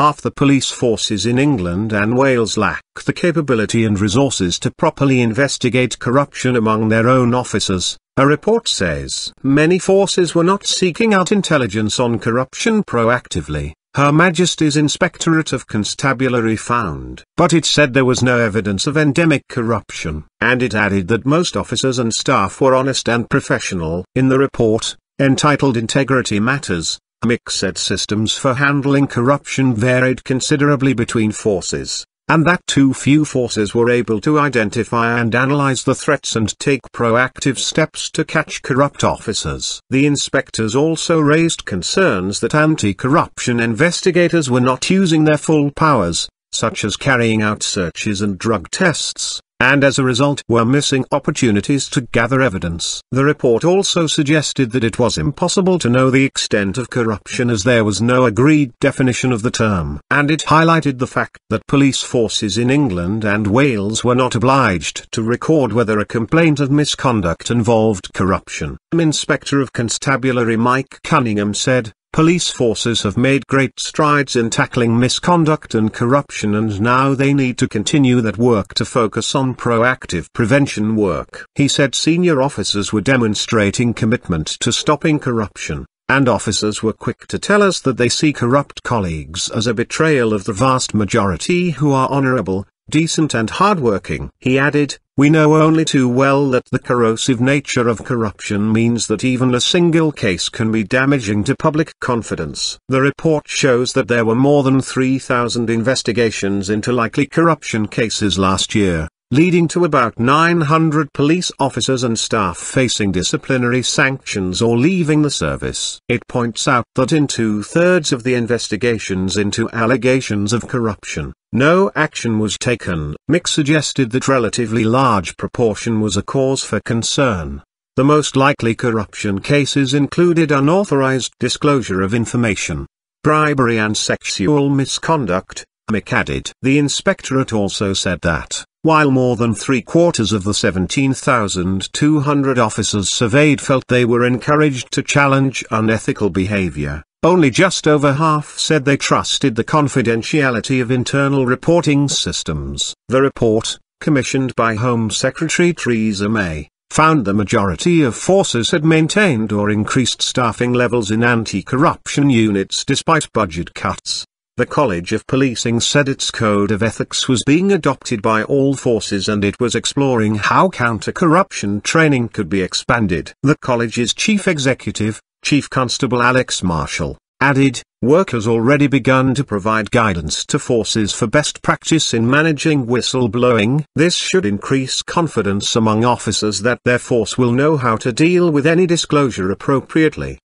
half the police forces in England and Wales lack the capability and resources to properly investigate corruption among their own officers. A report says many forces were not seeking out intelligence on corruption proactively, Her Majesty's Inspectorate of Constabulary found. But it said there was no evidence of endemic corruption, and it added that most officers and staff were honest and professional. In the report, entitled Integrity Matters, HMIC said systems for handling corruption varied considerably between forces, and that too few forces were able to identify and analyze the threats and take proactive steps to catch corrupt officers. The inspectors also raised concerns that anti-corruption investigators were not using their full powers, such as carrying out searches and drug tests, and as a result were missing opportunities to gather evidence. The report also suggested that it was impossible to know the extent of corruption as there was no agreed definition of the term. And it highlighted the fact that police forces in England and Wales were not obliged to record whether a complaint of misconduct involved corruption. Inspector of Constabulary Mike Cunningham said, "Police forces have made great strides in tackling misconduct and corruption, and now they need to continue that work to focus on proactive prevention work." He said senior officers were demonstrating commitment to stopping corruption, and officers were quick to tell us that they see corrupt colleagues as a betrayal of the vast majority who are honorable, decent and hardworking. He added, "We know only too well that the corrosive nature of corruption means that even a single case can be damaging to public confidence." The report shows that there were more than 3,000 investigations into likely corruption cases last year, leading to about 900 police officers and staff facing disciplinary sanctions or leaving the service. It points out that in 2/3 of the investigations into allegations of corruption, no action was taken. Mick suggested that relatively large proportion was a cause for concern. The most likely corruption cases included unauthorized disclosure of information, bribery and sexual misconduct, Mick added. The inspectorate also said that, while more than 3/4 of the 17,200 officers surveyed felt they were encouraged to challenge unethical behavior, only just over half said they trusted the confidentiality of internal reporting systems. The report, commissioned by Home Secretary Theresa May, found the majority of forces had maintained or increased staffing levels in anti-corruption units despite budget cuts. The College of Policing said its code of ethics was being adopted by all forces and it was exploring how counter-corruption training could be expanded. The college's chief executive, Chief Constable Alex Marshall, added, "Work has already begun to provide guidance to forces for best practice in managing whistleblowing. This should increase confidence among officers that their force will know how to deal with any disclosure appropriately."